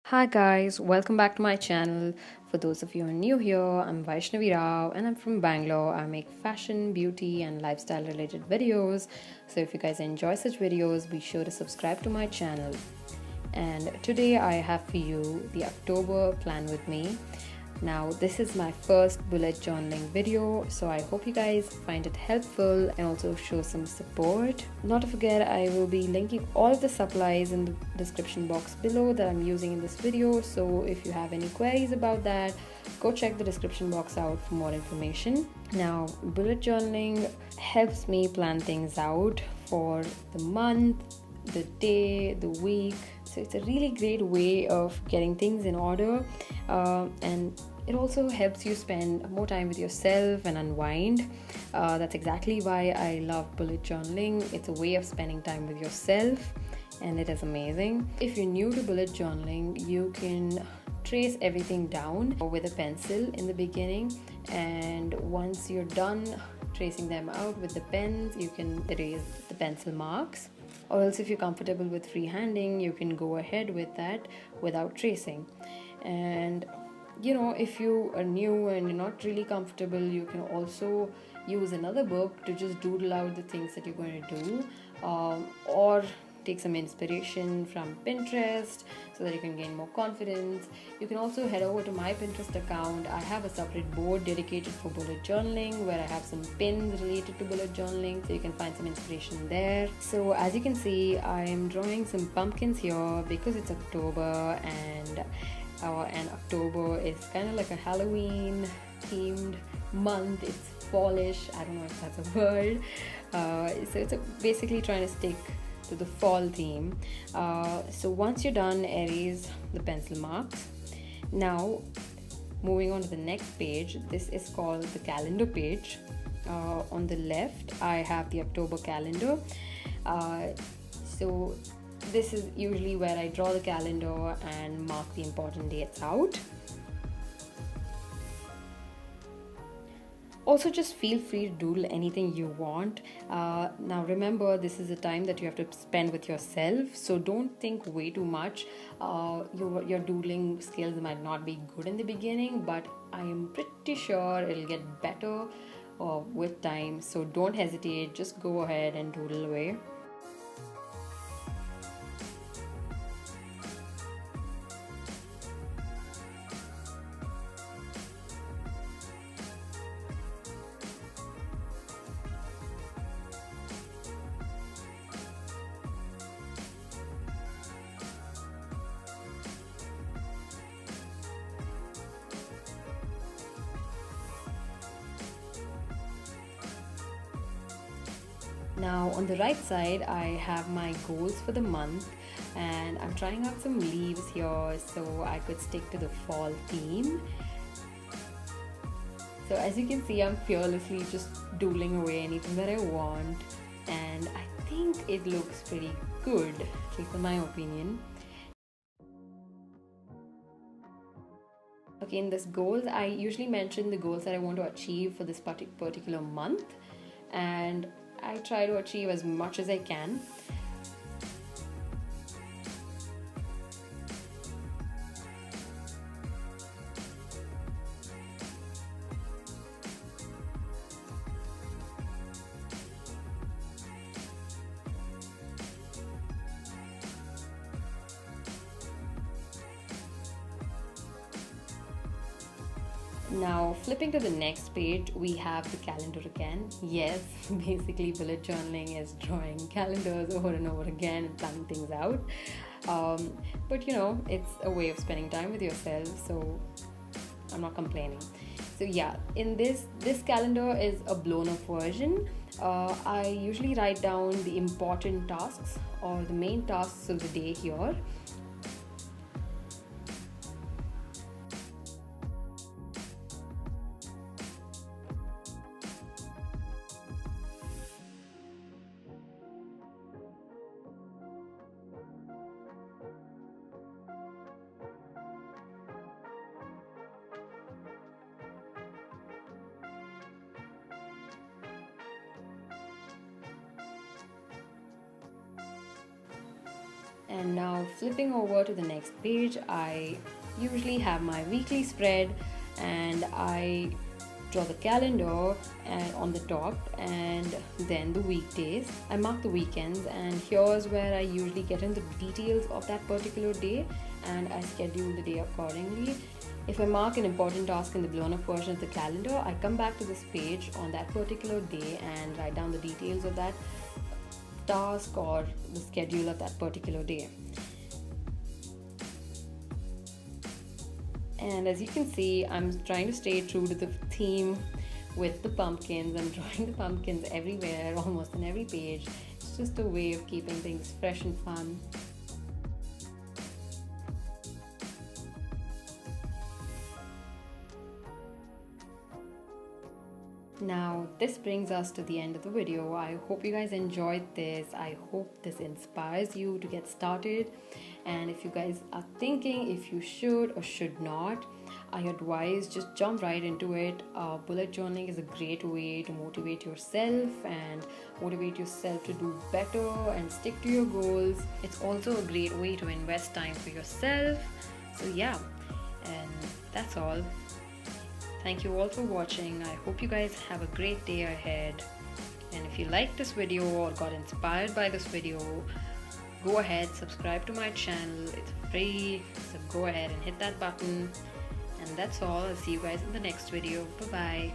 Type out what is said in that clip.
Hi guys, welcome back to my channel. For those of you who are new here, I'm Vaishnavi Rao and I'm from Bangalore. I make fashion, beauty and lifestyle related videos. So if you guys enjoy such videos, be sure to subscribe to my channel. And today I have for you the October plan with me. Now this is my first bullet journaling video, so I hope you guys find it helpful and also show some support. Not to forget, I will be linking all of the supplies in the description box below that I'm using in this video, so if you have any queries about that, go check the description box out for more information. Now bullet journaling helps me plan things out for the month, the day, the week. So it's a really great way of getting things in order, and it also helps you spend more time with yourself and unwind. That's exactly why I love bullet journaling. It's a way of spending time with yourself and it is amazing. If you're new to bullet journaling, you can trace everything down with a pencil in the beginning, and once you're done tracing them out with the pens, you can erase the pencil marks. Or else if you're comfortable with freehanding, you can go ahead with that without tracing. And if you are new and you're not really comfortable, you can also use another book to just doodle out the things that you're going to do, or take some inspiration from Pinterest so that you can gain more confidence. You can also head over to my Pinterest account. I have a separate board dedicated for bullet journaling where I have some pins related to bullet journaling, so you can find some inspiration there. So as you can see, I am drawing some pumpkins here because it's October, and October is kind of like a Halloween themed month. It's fallish, I don't know if that's a word. So it's basically trying to stick to the fall theme. So once you're done, erase the pencil marks. Now moving on to the next page, this is called the calendar page. On the left I have the October calendar. So this is usually where I draw the calendar and mark the important dates out. Also, just feel free to doodle anything you want. Now remember, this is a time that you have to spend with yourself, so don't think way too much. Your doodling skills might not be good in the beginning, but I am pretty sure it'll get better with time, so don't hesitate, just go ahead and doodle away. Now on the right side I have my goals for the month, and I'm trying out some leaves here so I could stick to the fall theme. So as you can see, I'm fearlessly just doodling away anything that I want, and I think it looks pretty good, at least in my opinion. Okay, in this goals, I usually mention the goals that I want to achieve for this particular month, and I try to achieve as much as I can. Now flipping to the next page, we have the calendar again. Yes, basically bullet journaling is drawing calendars over and over again and planning things out. But it's a way of spending time with yourself, so I'm not complaining. So yeah, in this calendar is a blown up version. I usually write down the important tasks or the main tasks of the day here. And now flipping over to the next page, I usually have my weekly spread, and I draw the calendar and on the top, and then the weekdays. I mark the weekends, and here's where I usually get into the details of that particular day, and I schedule the day accordingly. If I mark an important task in the blown up version of the calendar, I come back to this page on that particular day and write down the details of that task or the schedule of that particular day. And as you can see, I'm trying to stay true to the theme with the pumpkins. I'm drawing the pumpkins everywhere, almost on every page. It's just a way of keeping things fresh and fun. Now this brings us to the end of the video. I hope you guys enjoyed this. I hope this inspires you to get started. And if you guys are thinking if you should or should not, I advise just jump right into it. Bullet journaling is a great way to motivate yourself and motivate yourself to do better and stick to your goals. It's also a great way to invest time for yourself. So yeah, and that's all. Thank you all for watching. I hope you guys have a great day ahead. And if you liked this video or got inspired by this video, go ahead, subscribe to my channel. It's free, so go ahead and hit that button. And that's all. I'll see you guys in the next video. Bye bye.